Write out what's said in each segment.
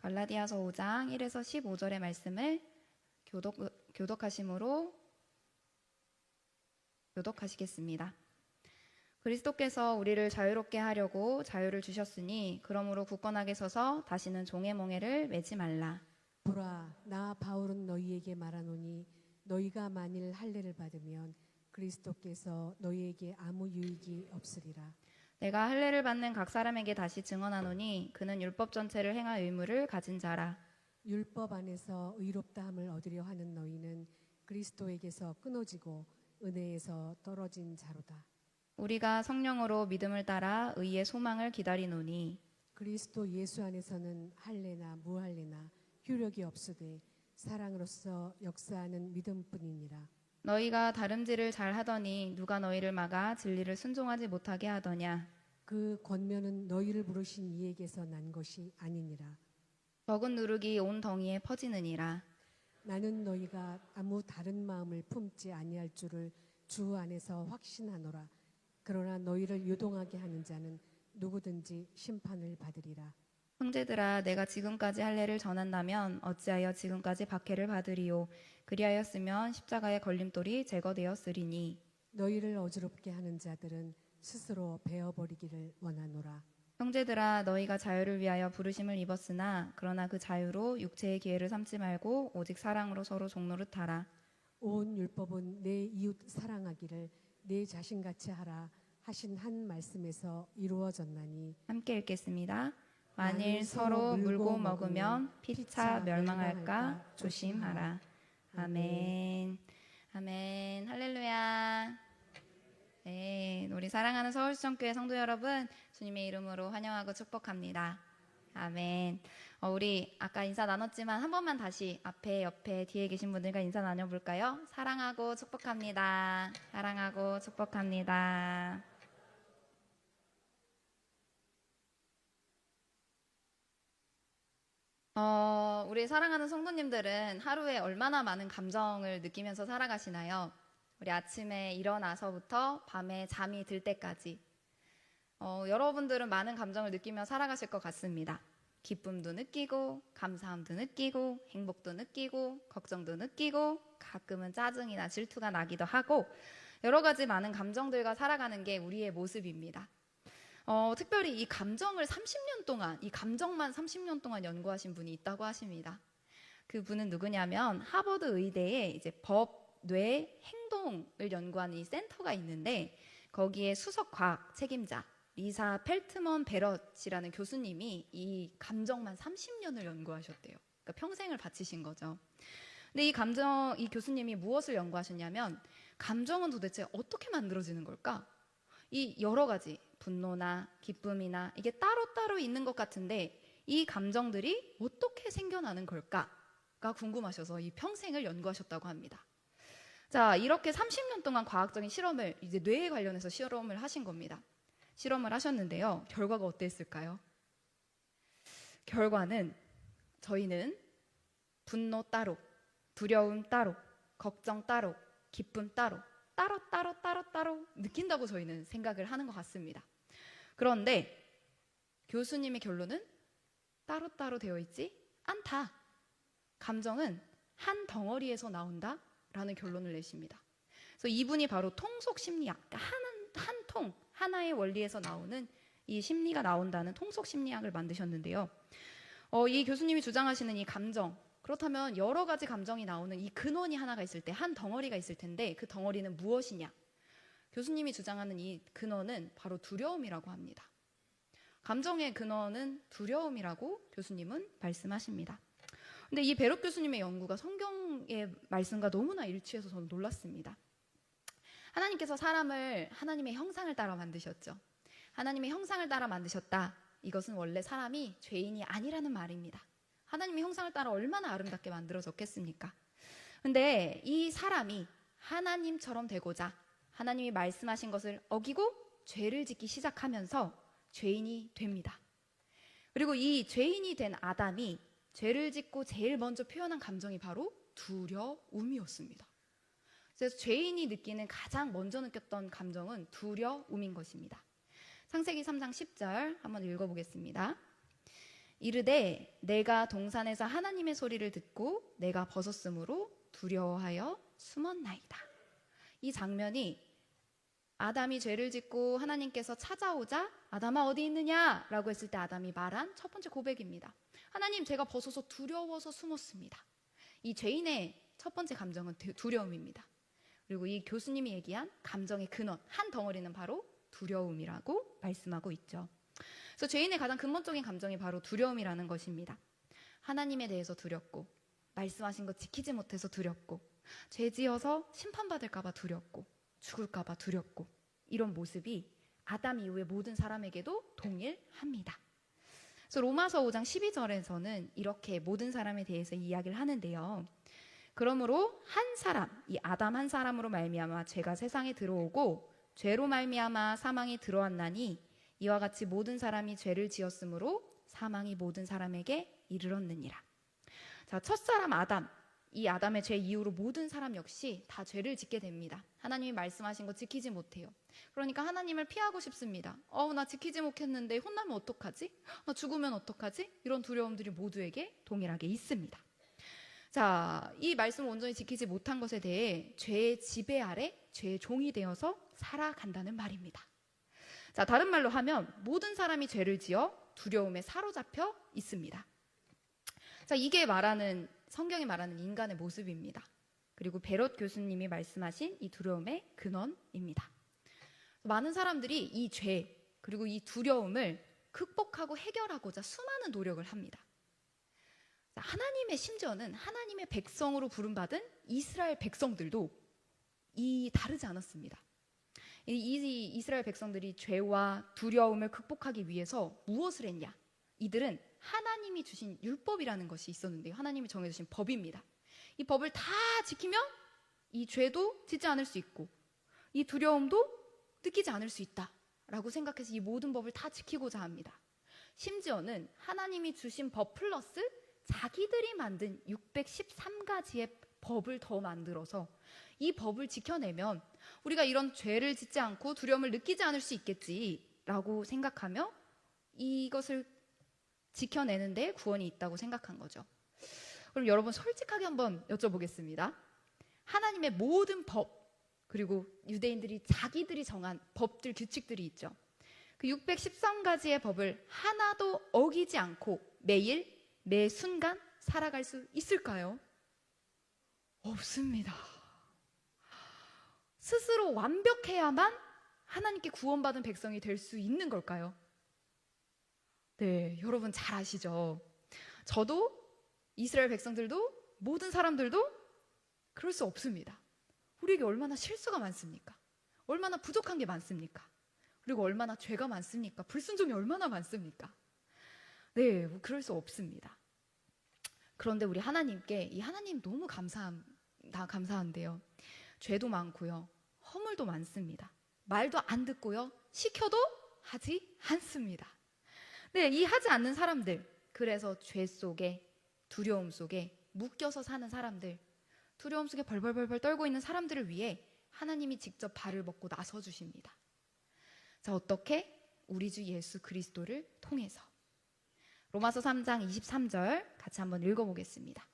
갈라디아서 5장 1에서 15절의 말씀을 교독하시겠습니다. 그리스도께서 우리를 자유롭게 하려고 자유를 주셨으니 그러므로 굳건하게 서서 다시는 종의 몽에를 매지 말라. 보라, 나 바울은 너희에게 말하노니 너희가 만일 할례를 받으면 그리스도께서 너희에게 아무 유익이 없으리라. 내가 할례를 받는 각 사람에게 다시 증언하노니 그는 율법 전체를 행할 의무를 가진 자라. 율법 안에서 의롭다함을 얻으려 하는 너희는 그리스도에게서 끊어지고 은혜에서 떨어진 자로다. 우리가 성령으로 믿음을 따라 의의 소망을 기다리노니 그리스도 예수 안에서는 할례나 무할례나 효력이 없으되 사랑으로서 역사하는 믿음뿐이니라. 너희가 다름질을 잘 하더니 누가 너희를 막아 진리를 순종하지 못하게 하더냐. 그 권면은 너희를 부르신 이에게서 난 것이 아니니라. 적은 누룩이 온 덩이에 퍼지느니라. 나는 너희가 아무 다른 마음을 품지 아니할 줄을 주 안에서 확신하노라. 그러나 너희를 요동하게 하는 자는 누구든지 심판을 받으리라. 형제들아, 내가 지금까지 할례를 전한다면 어찌하여 지금까지 박해를 받으리요. 그리하였으면 십자가의 걸림돌이 제거되었으리니. 너희를 어지럽게 하는 자들은 스스로 베어버리기를 원하노라. 형제들아, 너희가 자유를 위하여 부르심을 입었으나 그러나 그 자유로 육체의 기회를 삼지 말고 오직 사랑으로 서로 종노릇하라. 온 율법은 내 이웃 사랑하기를 내 자신같이 하라 하신 한 말씀에서 이루어졌나니. 함께 읽겠습니다. 만일 서로 물고 먹으면 피차 멸망할까 조심하라. 아멘. 아멘. 할렐루야. 네, 우리 사랑하는 서울시청교회 성도 여러분, 주님의 이름으로 환영하고 축복합니다. 아멘. 우리 아까 인사 나눴지만 한 번만 다시 앞에, 옆에, 뒤에 계신 분들과 인사 나눠볼까요? 사랑하고 축복합니다. 사랑하고 축복합니다. 우리 사랑하는 성도님들은 하루에 얼마나 많은 감정을 느끼면서 살아가시나요? 우리 아침에 일어나서부터 밤에 잠이 들 때까지 여러분들은 많은 감정을 느끼며 살아가실 것 같습니다. 기쁨도 느끼고 감사함도 느끼고 행복도 느끼고 걱정도 느끼고 가끔은 짜증이나 질투가 나기도 하고 여러 가지 많은 감정들과 살아가는 게 우리의 모습입니다. 특별히 이 감정을 30년 동안, 이 감정만 30년 동안 연구하신 분이 있다고 하십니다. 그 분은 누구냐면 하버드 의대에 이제 법, 뇌, 행동을 연구하는 이 센터가 있는데 거기에 수석 과학 책임자 리사 펠트먼 베럿이라는 교수님이 이 감정만 30년을 연구하셨대요. 그러니까 평생을 바치신 거죠. 근데 이 교수님이 무엇을 연구하셨냐면 감정은 도대체 어떻게 만들어지는 걸까? 이 여러 가지 분노나 기쁨이나 이게 따로따로 있는 것 같은데 이 감정들이 어떻게 생겨나는 걸까가 궁금하셔서 이 평생을 연구하셨다고 합니다. 자, 이렇게 30년 동안 과학적인 실험을 이제 뇌에 관련해서 실험을 하신 겁니다. 실험을 하셨는데요. 결과가 어땠을까요? 결과는 저희는 분노 따로, 두려움 따로, 걱정 따로, 기쁨 따로 따로 느낀다고 저희는 생각을 하는 것 같습니다. 그런데 교수님의 결론은 따로따로 되어 있지 않다. 감정은 한 덩어리에서 나온다라는 결론을 내십니다. 그래서 이분이 바로 통속심리학, 하나의 원리에서 나오는 이 심리가 나온다는 통속심리학을 만드셨는데요. 이 교수님이 주장하시는 이 감정, 그렇다면 여러 가지 감정이 나오는 이 근원이 하나가 있을 때, 한 덩어리가 있을 텐데 그 덩어리는 무엇이냐? 교수님이 주장하는 이 근원은 바로 두려움이라고 합니다. 감정의 근원은 두려움이라고 교수님은 말씀하십니다. 근데 이 베럿 교수님의 연구가 성경의 말씀과 너무나 일치해서 저는 놀랐습니다. 하나님께서 사람을 하나님의 형상을 따라 만드셨죠. 하나님의 형상을 따라 만드셨다. 이것은 원래 사람이 죄인이 아니라는 말입니다. 하나님의 형상을 따라 얼마나 아름답게 만들어졌겠습니까? 근데 이 사람이 하나님처럼 되고자 하나님이 말씀하신 것을 어기고 죄를 짓기 시작하면서 죄인이 됩니다. 그리고 이 죄인이 된 아담이 죄를 짓고 제일 먼저 표현한 감정이 바로 두려움이었습니다. 그래서 죄인이 느끼는 가장 먼저 느꼈던 감정은 두려움인 것입니다. 창세기 3장 10절 한번 읽어보겠습니다. 이르되 내가 동산에서 하나님의 소리를 듣고 내가 벗었으므로 두려워하여 숨었나이다. 이 장면이 아담이 죄를 짓고 하나님께서 찾아오자 아담아 어디 있느냐 라고 했을 때 아담이 말한 첫 번째 고백입니다. 하나님, 제가 벗어서 두려워서 숨었습니다. 이 죄인의 첫 번째 감정은 두려움입니다. 그리고 이 교수님이 얘기한 감정의 근원, 한 덩어리는 바로 두려움이라고 말씀하고 있죠. 그래서 죄인의 가장 근본적인 감정이 바로 두려움이라는 것입니다. 하나님에 대해서 두렵고, 말씀하신 것 지키지 못해서 두렵고, 죄 지어서 심판받을까 봐 두렵고, 죽을까 봐 두렵고, 이런 모습이 아담 이후의 모든 사람에게도 동일합니다. 그래서 로마서 5장 12절에서는 이렇게 모든 사람에 대해서 이야기를 하는데요. 그러므로 한 사람, 이 아담 한 사람으로 말미암아 죄가 세상에 들어오고 죄로 말미암아 사망이 들어왔나니 이와 같이 모든 사람이 죄를 지었으므로 사망이 모든 사람에게 이르렀느니라. 자, 첫사람 아담, 이 아담의 죄 이후로 모든 사람 역시 다 죄를 짓게 됩니다. 하나님이 말씀하신 거 지키지 못해요. 그러니까 하나님을 피하고 싶습니다. 나 지키지 못했는데 혼나면 어떡하지? 나 죽으면 어떡하지? 이런 두려움들이 모두에게 동일하게 있습니다. 자, 이 말씀을 온전히 지키지 못한 것에 대해 죄의 지배 아래 죄의 종이 되어서 살아간다는 말입니다. 자, 다른 말로 하면 모든 사람이 죄를 지어 두려움에 사로잡혀 있습니다. 자, 이게 성경이 말하는 인간의 모습입니다. 그리고 베롯 교수님이 말씀하신 이 두려움의 근원입니다. 많은 사람들이 이 죄, 그리고 이 두려움을 극복하고 해결하고자 수많은 노력을 합니다. 하나님의 심지어는 하나님의 백성으로 부름받은 이스라엘 백성들도 다르지 않았습니다. 이 이스라엘 백성들이 죄와 두려움을 극복하기 위해서 무엇을 했냐? 이들은 하나님이 주신 율법이라는 것이 있었는데요. 하나님이 정해주신 법입니다. 이 법을 다 지키면 이 죄도 짓지 않을 수 있고 이 두려움도 느끼지 않을 수 있다라고 생각해서 이 모든 법을 다 지키고자 합니다. 심지어는 하나님이 주신 법 플러스 자기들이 만든 613가지의 법을 더 만들어서 이 법을 지켜내면 우리가 이런 죄를 짓지 않고 두려움을 느끼지 않을 수 있겠지라고 생각하며 이것을 지켜내는 데 구원이 있다고 생각한 거죠. 그럼 여러분 솔직하게 한번 여쭤보겠습니다. 하나님의 모든 법, 그리고 유대인들이 자기들이 정한 법들, 규칙들이 있죠. 그 613가지의 법을 하나도 어기지 않고 매일, 매 순간 살아갈 수 있을까요? 없습니다. 스스로 완벽해야만 하나님께 구원받은 백성이 될 수 있는 걸까요? 네, 여러분 잘 아시죠? 저도 이스라엘 백성들도 모든 사람들도 그럴 수 없습니다. 우리에게 얼마나 실수가 많습니까? 얼마나 부족한 게 많습니까? 그리고 얼마나 죄가 많습니까? 불순종이 얼마나 많습니까? 네, 그럴 수 없습니다. 그런데 우리 하나님께 이 하나님 너무 감사한데요. 죄도 많고요. 허물도 많습니다. 말도 안 듣고요. 시켜도 하지 않습니다. 네, 이 하지 않는 사람들, 그래서 죄 속에, 두려움 속에 묶여서 사는 사람들, 두려움 속에 벌벌벌 떨고 있는 사람들을 위해 하나님이 직접 발을 먹고 나서 주십니다. 자, 어떻게? 우리 주 예수 그리스도를 통해서. 로마서 3장 23절 같이 한번 읽어보겠습니다.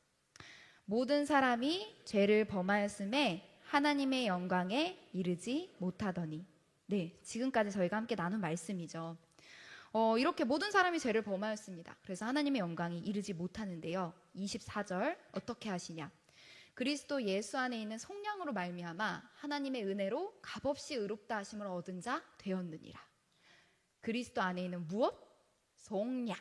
모든 사람이 죄를 범하였음에 하나님의 영광에 이르지 못하더니. 네, 지금까지 저희가 함께 나눈 말씀이죠. 이렇게 모든 사람이 죄를 범하였습니다. 그래서 하나님의 영광이 이르지 못하는데요. 24절 어떻게 하시냐? 그리스도 예수 안에 있는 속량으로 말미암아 하나님의 은혜로 값없이 의롭다 하심을 얻은 자 되었느니라. 그리스도 안에 있는 무엇? 속량.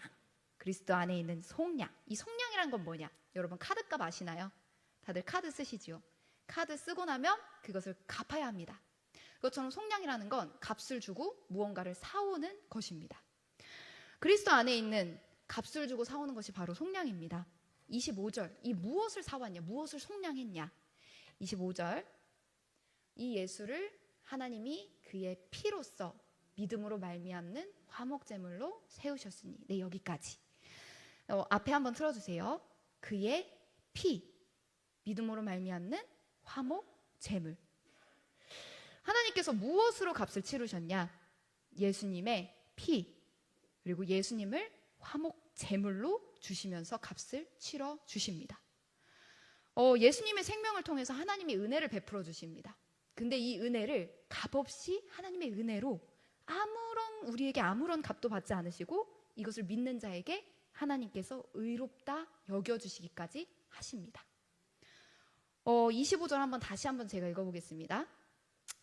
그리스도 안에 있는 속량. 이 속량이란 건 뭐냐? 여러분 카드값 아시나요? 다들 카드 쓰시지요? 카드 쓰고 나면 그것을 갚아야 합니다. 그것처럼 속량이라는 건 값을 주고 무언가를 사오는 것입니다. 그리스도 안에 있는 값을 주고 사오는 것이 바로 속량입니다. 25절, 이 무엇을 사왔냐? 무엇을 속량했냐? 25절, 이 예수를 하나님이 그의 피로써 믿음으로 말미암는 화목제물로 세우셨으니. 네, 여기까지. 앞에 한번 틀어주세요. 그의 피, 믿음으로 말미암는 화목제물. 하나님께서 무엇으로 값을 치르셨냐? 예수님의 피, 그리고 예수님을 제물로 주시면서 값을 치러 주십니다. 예수님의 생명을 통해서 하나님이 은혜를 베풀어 주십니다. 근데 이 은혜를 값없이 하나님의 은혜로 우리에게 아무런 값도 받지 않으시고 이것을 믿는 자에게 하나님께서 의롭다 여겨주시기까지 하십니다. 25절 다시 한번 제가 읽어보겠습니다.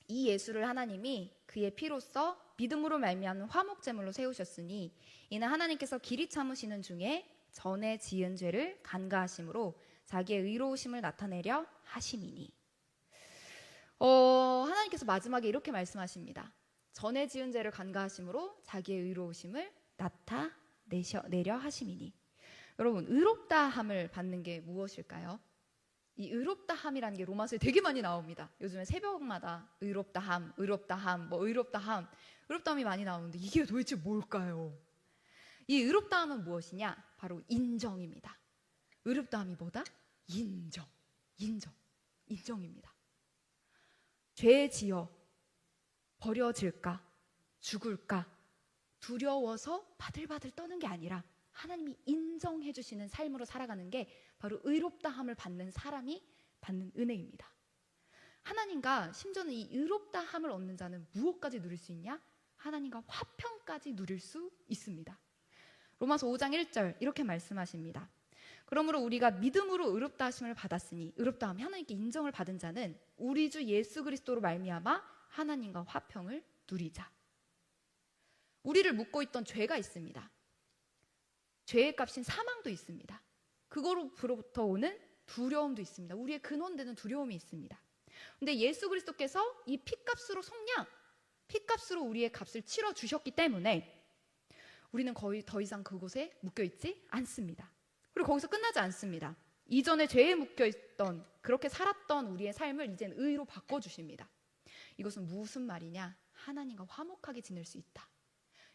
이 예수를 하나님이 그의 피로써 믿음으로 말미암는 화목제물로 세우셨으니 이는 하나님께서 길이 참으시는 중에 전에 지은 죄를 간과하심으로 자기의 의로우심을 나타내려 하심이니. 하나님께서 마지막에 이렇게 말씀하십니다. 전에 지은 죄를 간과하심으로 자기의 의로우심을 나타내려 하심이니. 여러분, 의롭다함을 받는 게 무엇일까요? 이 의롭다함이라는 게 로마서에 되게 많이 나옵니다. 요즘에 새벽마다 의롭다함, 의롭다함이 많이 나오는데 이게 도대체 뭘까요? 이 의롭다함은 무엇이냐? 바로 인정입니다. 의롭다함이 뭐다? 인정입니다. 죄 지어 버려질까, 죽을까 두려워서 바들바들 떠는 게 아니라 하나님이 인정해 주시는 삶으로 살아가는 게 바로 의롭다함을 받는 사람이 받는 은혜입니다. 하나님과 심지어는 이 의롭다함을 얻는 자는 무엇까지 누릴 수 있냐? 하나님과 화평까지 누릴 수 있습니다. 로마서 5장 1절 이렇게 말씀하십니다. 그러므로 우리가 믿음으로 의롭다 하심을 받았으니, 의롭다함 하나님께 인정을 받은 자는 우리 주 예수 그리스도로 말미암아 하나님과 화평을 누리자. 우리를 묶고 있던 죄가 있습니다. 죄의 값인 사망도 있습니다. 그거로부터 오는 두려움도 있습니다. 우리의 근원되는 두려움이 있습니다. 근데 예수 그리스도께서 이 피값으로 피값으로 우리의 값을 치러 주셨기 때문에 우리는 거의 더 이상 그곳에 묶여 있지 않습니다. 그리고 거기서 끝나지 않습니다. 이전에 죄에 묶여 있던, 그렇게 살았던 우리의 삶을 이제는 의로 바꿔 주십니다. 이것은 무슨 말이냐? 하나님과 화목하게 지낼 수 있다.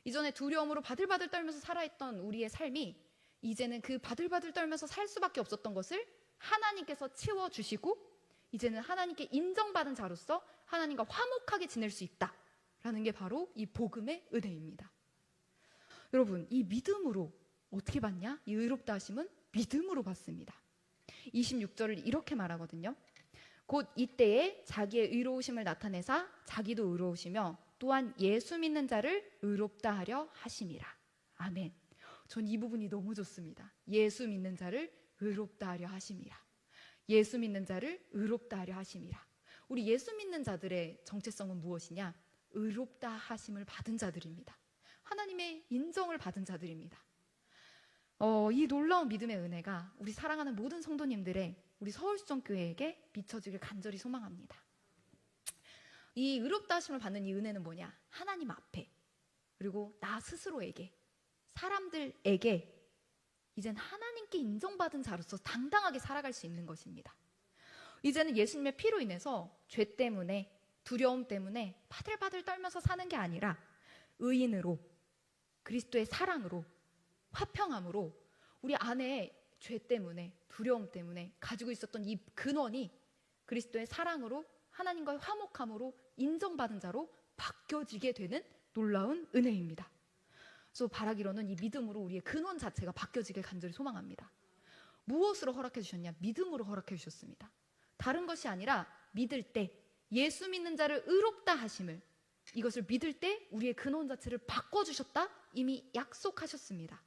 이전에 두려움으로 바들바들 떨면서 살아있던 우리의 삶이 이제는 그 바들바들 떨면서 살 수밖에 없었던 것을 하나님께서 치워주시고 이제는 하나님께 인정받은 자로서 하나님과 화목하게 지낼 수 있다라는 게 바로 이 복음의 은혜입니다. 여러분, 이 믿음으로 어떻게 받냐? 이 의롭다 하심은 믿음으로 받습니다. 26절을 이렇게 말하거든요. 곧 이때에 자기의 의로우심을 나타내사 자기도 의로우시며 또한 예수 믿는 자를 의롭다 하려 하심이라. 아멘. 전 이 부분이 너무 좋습니다. 예수 믿는 자를 의롭다 하려 하심이라. 예수 믿는 자를 의롭다 하려 하심이라. 우리 예수 믿는 자들의 정체성은 무엇이냐? 의롭다 하심을 받은 자들입니다. 하나님의 인정을 받은 자들입니다. 이 놀라운 믿음의 은혜가 우리 사랑하는 모든 성도님들의 우리 서울수정교회에게 비춰지길 간절히 소망합니다. 이 의롭다 하심을 받는 이 은혜는 뭐냐? 하나님 앞에, 그리고 나 스스로에게, 사람들에게 이젠 하나님께 인정받은 자로서 당당하게 살아갈 수 있는 것입니다. 이제는 예수님의 피로 인해서 죄 때문에, 두려움 때문에 바들바들 떨면서 사는 게 아니라 의인으로, 그리스도의 사랑으로, 화평함으로 우리 안에 죄 때문에, 두려움 때문에 가지고 있었던 이 근원이 그리스도의 사랑으로, 하나님과의 화목함으로 인정받은 자로 바뀌어지게 되는 놀라운 은혜입니다. 그래서 바라기로는 이 믿음으로 우리의 근원 자체가 바뀌어지길 간절히 소망합니다. 무엇으로 허락해 주셨냐? 믿음으로 허락해 주셨습니다. 다른 것이 아니라 믿을 때, 예수 믿는 자를 의롭다 하심을, 이것을 믿을 때 우리의 근원 자체를 바꿔주셨다 이미 약속하셨습니다.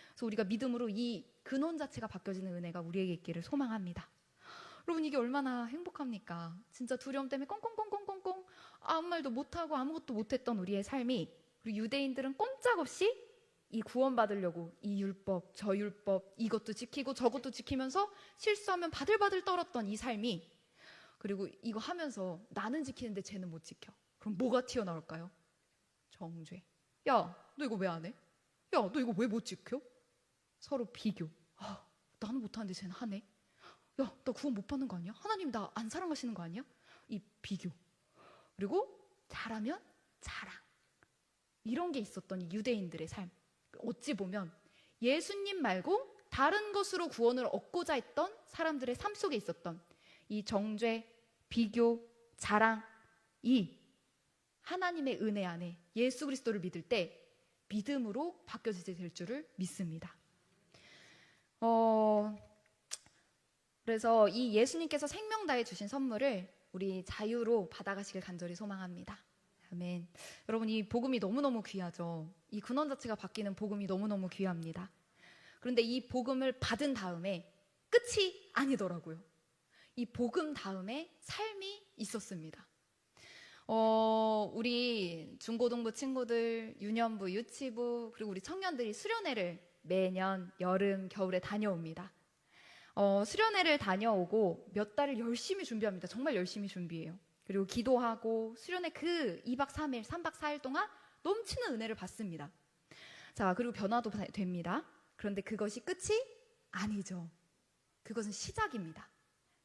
그래서 우리가 믿음으로 이 근원 자체가 바뀌어지는 은혜가 우리에게 있기를 소망합니다. 여러분, 이게 얼마나 행복합니까? 진짜 두려움 때문에 꽁꽁꽁꽁꽁꽁 아무 말도 못하고 아무것도 못했던 우리의 삶이, 우리 유대인들은 꼼짝없이 이 구원받으려고 이 율법, 저 율법, 이것도 지키고 저것도 지키면서 실수하면 바들바들 떨었던 이 삶이, 그리고 이거 하면서 나는 지키는데 쟤는 못 지켜. 그럼 뭐가 튀어나올까요? 정죄. 야, 너 이거 왜 안 해? 야, 너 이거 왜 못 지켜? 서로 비교. 나는 못하는데 쟤는 하네. 야, 나 구원 못 받는 거 아니야? 하나님 나 안 사랑하시는 거 아니야? 이 비교. 그리고 잘하면 자랑. 이런 게 있었던 이 유대인들의 삶. 어찌 보면 예수님 말고 다른 것으로 구원을 얻고자 했던 사람들의 삶 속에 있었던 이 정죄, 비교, 자랑, 이 하나님의 은혜 안에 예수 그리스도를 믿을 때 믿음으로 바뀌어지게 될 줄을 믿습니다. 그래서 이 예수님께서 생명 다해 주신 선물을 우리 자유로 받아가시길 간절히 소망합니다. 아멘. 여러분, 이 복음이 너무너무 귀하죠. 이 근원 자체가 바뀌는 복음이 너무너무 귀합니다. 그런데 이 복음을 받은 다음에 끝이 아니더라고요. 이 복음 다음에 삶이 있었습니다. 우리 중고등부 친구들, 유년부, 유치부, 그리고 우리 청년들이 수련회를 매년 여름, 겨울에 다녀옵니다. 수련회를 다녀오고 몇 달을 열심히 준비합니다. 정말 열심히 준비해요. 그리고 기도하고 수련회 그 2박 3일, 3박 4일 동안 넘치는 은혜를 받습니다. 자, 그리고 변화도 됩니다. 그런데 그것이 끝이 아니죠. 그것은 시작입니다.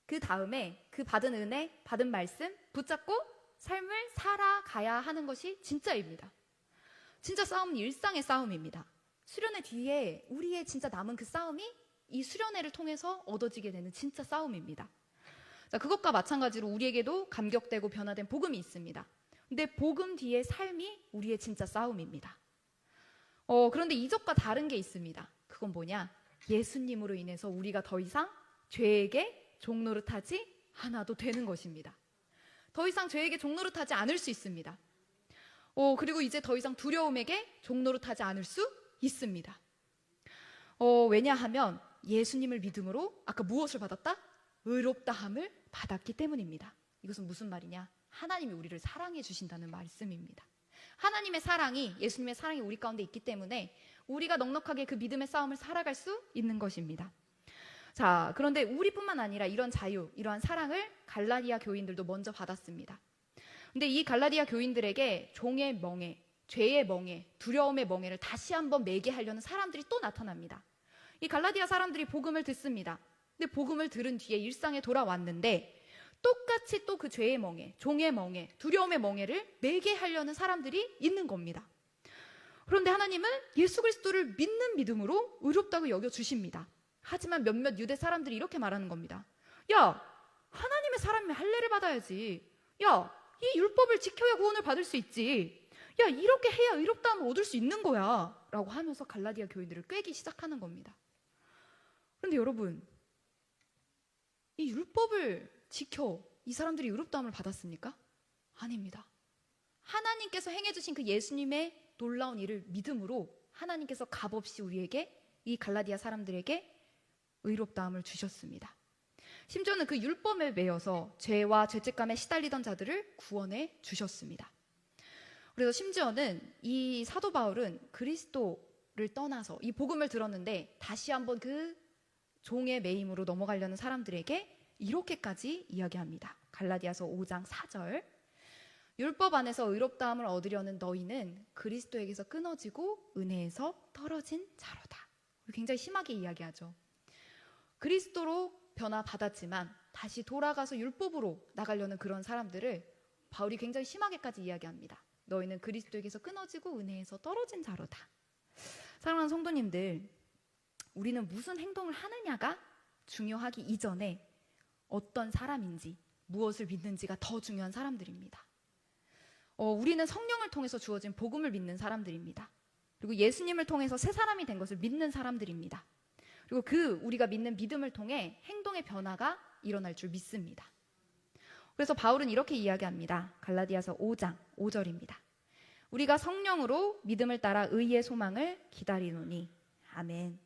그 다음에 그 받은 은혜, 받은 말씀 붙잡고 삶을 살아가야 하는 것이 진짜입니다. 진짜 싸움은 일상의 싸움입니다. 수련회 뒤에 우리의 진짜 남은 그 싸움이 이 수련회를 통해서 얻어지게 되는 진짜 싸움입니다. 자, 그것과 마찬가지로 우리에게도 감격되고 변화된 복음이 있습니다. 근데 복음 뒤의 삶이 우리의 진짜 싸움입니다. 그런데 이적과 다른 게 있습니다. 그건 뭐냐? 예수님으로 인해서 우리가 더 이상 죄에게 종노릇하지 않아도 되는 것입니다. 더 이상 죄에게 종노릇하지 않을 수 있습니다. 그리고 이제 더 이상 두려움에게 종노릇하지 않을 수 있습니다. 왜냐하면 예수님을 믿음으로 아까 무엇을 받았다? 의롭다함을 받았기 때문입니다. 이것은 무슨 말이냐? 하나님이 우리를 사랑해 주신다는 말씀입니다. 하나님의 사랑이, 예수님의 사랑이 우리 가운데 있기 때문에 우리가 넉넉하게 그 믿음의 싸움을 살아갈 수 있는 것입니다. 자, 그런데 우리뿐만 아니라 이런 자유, 이러한 사랑을 갈라디아 교인들도 먼저 받았습니다. 근데 이 갈라디아 교인들에게 종의 멍에, 죄의 멍에, 두려움의 멍에를 다시 한번 매게 하려는 사람들이 또 나타납니다. 이 갈라디아 사람들이 복음을 듣습니다. 근데 복음을 들은 뒤에 일상에 돌아왔는데 똑같이 또 그 죄의 멍에, 종의 멍에, 두려움의 멍에를 매게 하려는 사람들이 있는 겁니다. 그런데 하나님은 예수 그리스도를 믿는 믿음으로 의롭다고 여겨주십니다. 하지만 몇몇 유대 사람들이 이렇게 말하는 겁니다. 야, 하나님의 사람이 할례를 받아야지. 야, 이 율법을 지켜야 구원을 받을 수 있지. 야, 이렇게 해야 의롭다함을 얻을 수 있는 거야 라고 하면서 갈라디아 교인들을 꾀기 시작하는 겁니다. 그런데 여러분, 이 율법을 지켜 이 사람들이 의롭다함을 받았습니까? 아닙니다. 하나님께서 행해주신 그 예수님의 놀라운 일을 믿음으로 하나님께서 값없이 우리에게, 이 갈라디아 사람들에게 의롭다함을 주셨습니다. 심지어는 그 율법에 매여서 죄와 죄책감에 시달리던 자들을 구원해 주셨습니다. 그래서 심지어는 이 사도 바울은 그리스도를 떠나서 이 복음을 들었는데 다시 한번 그 종의 매임으로 넘어가려는 사람들에게 이렇게까지 이야기합니다. 갈라디아서 5장 4절. 율법 안에서 의롭다함을 얻으려는 너희는 그리스도에게서 끊어지고 은혜에서 떨어진 자로다. 굉장히 심하게 이야기하죠. 그리스도로 변화받았지만 다시 돌아가서 율법으로 나가려는 그런 사람들을 바울이 굉장히 심하게까지 이야기합니다. 너희는 그리스도에게서 끊어지고 은혜에서 떨어진 자로다. 사랑하는 성도님들, 우리는 무슨 행동을 하느냐가 중요하기 이전에 어떤 사람인지, 무엇을 믿는지가 더 중요한 사람들입니다. 우리는 성령을 통해서 주어진 복음을 믿는 사람들입니다. 그리고 예수님을 통해서 새 사람이 된 것을 믿는 사람들입니다. 그리고 우리가 믿는 믿음을 통해 행동의 변화가 일어날 줄 믿습니다. 그래서 바울은 이렇게 이야기합니다. 갈라디아서 5장 5절입니다. 우리가 성령으로 믿음을 따라 의의 소망을 기다리노니. 아멘.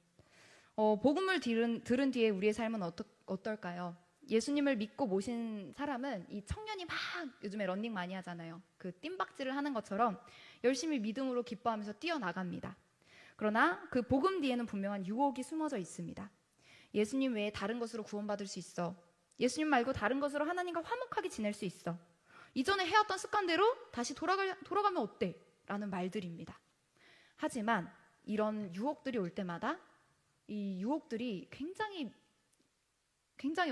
복음을 들은 뒤에 우리의 삶은 어떨까요? 예수님을 믿고 모신 사람은 이 청년이 막 요즘에 러닝 많이 하잖아요. 그 뜀박질을 하는 것처럼 열심히 믿음으로 기뻐하면서 뛰어나갑니다. 그러나 그 복음 뒤에는 분명한 유혹이 숨어져 있습니다. 예수님 외에 다른 것으로 구원받을 수 있어. 예수님 말고 다른 것으로 하나님과 화목하게 지낼 수 있어. 이전에 해왔던 습관대로 다시 돌아가면 어때? 라는 말들입니다. 하지만 이런 유혹들이 올 때마다 이 유혹들이 굉장히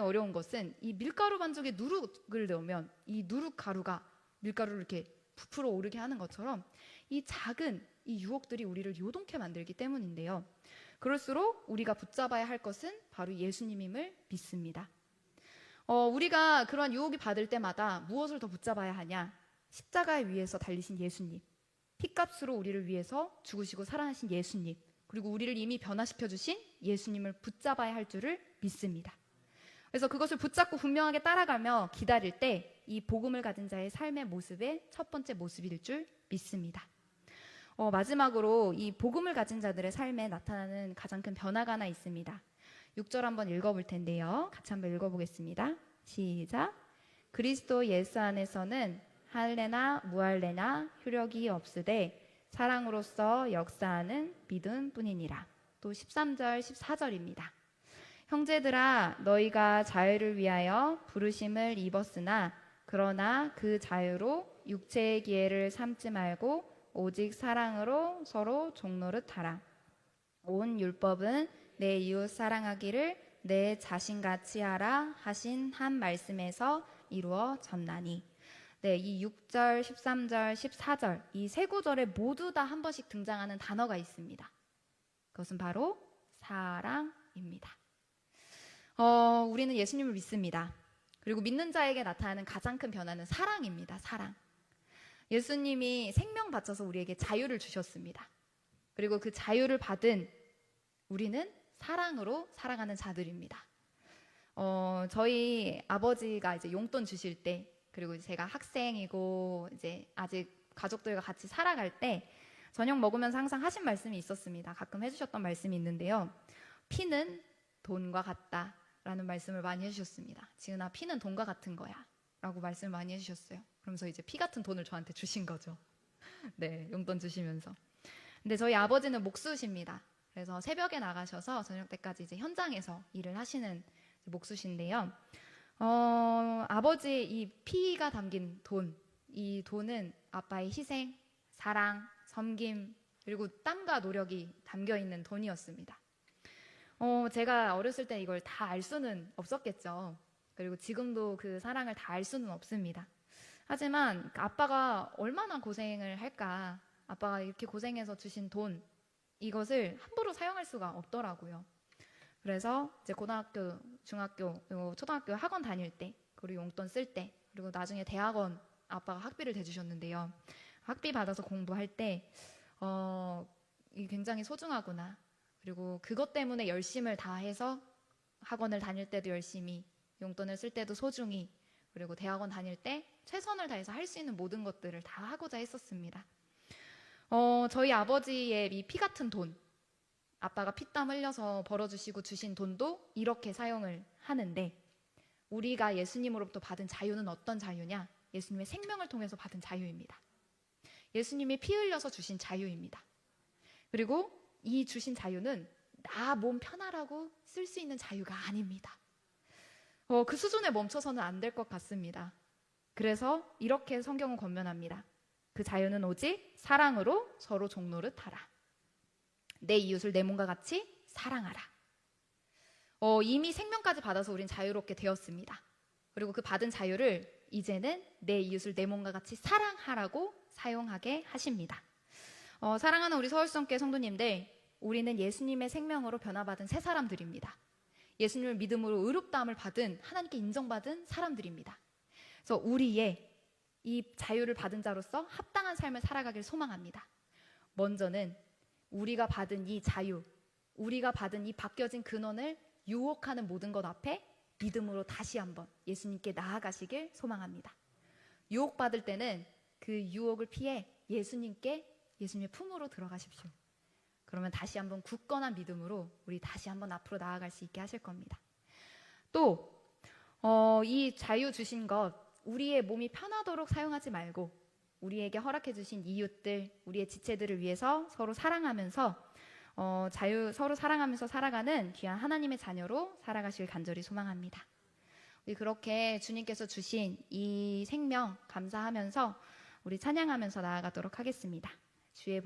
어려운 것은 이 밀가루 반죽에 누룩을 넣으면 이 누룩 가루가 밀가루를 이렇게 부풀어 오르게 하는 것처럼 이 작은 이 유혹들이 우리를 요동케 만들기 때문인데요. 그럴수록 우리가 붙잡아야 할 것은 바로 예수님임을 믿습니다. 우리가 그러한 유혹이 받을 때마다 무엇을 더 붙잡아야 하냐? 십자가에 위에서 달리신 예수님, 피값으로 우리를 위해서 죽으시고 살아나신 예수님, 그리고 우리를 이미 변화시켜 주신 예수님을 붙잡아야 할 줄을 믿습니다. 그래서 그것을 붙잡고 분명하게 따라가며 기다릴 때 이 복음을 가진 자의 삶의 모습의 첫 번째 모습일 줄 믿습니다. 마지막으로 이 복음을 가진 자들의 삶에 나타나는 가장 큰 변화가 하나 있습니다. 6절 한번 읽어볼 텐데요. 같이 한번 읽어보겠습니다. 시작. 그리스도 예수 안에서는 할례나 무할례나 효력이 없으되 사랑으로서 역사하는 믿음 뿐이니라. 또 13절 14절입니다. 형제들아 너희가 자유를 위하여 부르심을 입었으나 그러나 그 자유로 육체의 기회를 삼지 말고 오직 사랑으로 서로 종노릇하라. 온 율법은 내 이웃 사랑하기를 내 자신같이 하라 하신 한 말씀에서 이루어졌나니. 네, 이 6절, 13절, 14절 이 세 구절에 모두 다 한 번씩 등장하는 단어가 있습니다. 그것은 바로 사랑입니다. 우리는 예수님을 믿습니다. 그리고 믿는 자에게 나타나는 가장 큰 변화는 사랑입니다. 사랑. 예수님이 생명 바쳐서 우리에게 자유를 주셨습니다. 그리고 그 자유를 받은 우리는 사랑으로 살아가는 자들입니다. 저희 아버지가 이제 용돈 주실 때, 그리고 제가 학생이고 이제 아직 가족들과 같이 살아갈 때 저녁 먹으면서 항상 하신 말씀이 있었습니다. 가끔 해주셨던 말씀이 있는데요. 피는 돈과 같다 라는 말씀을 많이 해주셨습니다. 지은아, 피는 돈과 같은 거야 라고 말씀을 많이 해주셨어요. 그러면서 이제 피 같은 돈을 저한테 주신 거죠. 네, 용돈 주시면서. 근데 저희 아버지는 목수십니다. 그래서 새벽에 나가셔서 저녁 때까지 이제 현장에서 일을 하시는 목수신데요. 아버지의 이 피가 담긴 돈, 이 돈은 아빠의 희생, 사랑, 섬김, 그리고 땀과 노력이 담겨 있는 돈이었습니다. 제가 어렸을 때 이걸 다 알 수는 없었겠죠. 그리고 지금도 그 사랑을 다 알 수는 없습니다. 하지만 아빠가 얼마나 고생을 할까, 아빠가 이렇게 고생해서 주신 돈, 이것을 함부로 사용할 수가 없더라고요. 그래서 이제 고등학교, 중학교, 그리고 초등학교 학원 다닐 때, 그리고 용돈 쓸 때, 그리고 나중에 대학원 아빠가 학비를 대주셨는데요. 학비 받아서 공부할 때 이게 굉장히 소중하구나. 그리고 그것 때문에 열심을 다해서 학원을 다닐 때도 열심히, 용돈을 쓸 때도 소중히, 그리고 대학원 다닐 때 최선을 다해서 할 수 있는 모든 것들을 다 하고자 했었습니다. 저희 아버지의 이 피 같은 돈, 아빠가 피땀 흘려서 벌어주시고 주신 돈도 이렇게 사용을 하는데, 우리가 예수님으로부터 받은 자유는 어떤 자유냐? 예수님의 생명을 통해서 받은 자유입니다. 예수님이 피 흘려서 주신 자유입니다. 그리고 이 주신 자유는 나 몸 편하라고 쓸 수 있는 자유가 아닙니다. 그 수준에 멈춰서는 안 될 것 같습니다. 그래서 이렇게 성경은 권면합니다. 그 자유는 오직 사랑으로 서로 종노릇하라. 내 이웃을 내 몸과 같이 사랑하라. 이미 생명까지 받아서 우린 자유롭게 되었습니다. 그리고 그 받은 자유를 이제는 내 이웃을 내 몸과 같이 사랑하라고 사용하게 하십니다. 사랑하는 우리 서울성교회 성도님들, 우리는 예수님의 생명으로 변화받은 새 사람들입니다. 예수님을 믿음으로 의롭다함을 받은, 하나님께 인정받은 사람들입니다. 그래서 우리의 이 자유를 받은 자로서 합당한 삶을 살아가길 소망합니다. 먼저는 우리가 받은 이 자유, 우리가 받은 이 바뀌어진 근원을 유혹하는 모든 것 앞에 믿음으로 다시 한번 예수님께 나아가시길 소망합니다. 유혹받을 때는 그 유혹을 피해 예수님의 품으로 들어가십시오. 그러면 다시 한번 굳건한 믿음으로 우리 다시 한번 앞으로 나아갈 수 있게 하실 겁니다. 또 이 자유 주신 것, 우리의 몸이 편하도록 사용하지 말고 우리에게 허락해 주신 이웃들, 우리의 지체들을 위해서 서로 사랑하면서 서로 사랑하면서 살아가는 귀한 하나님의 자녀로 살아가시길 간절히 소망합니다. 우리 그렇게 주님께서 주신 이 생명 감사하면서 우리 찬양하면서 나아가도록 하겠습니다. 주의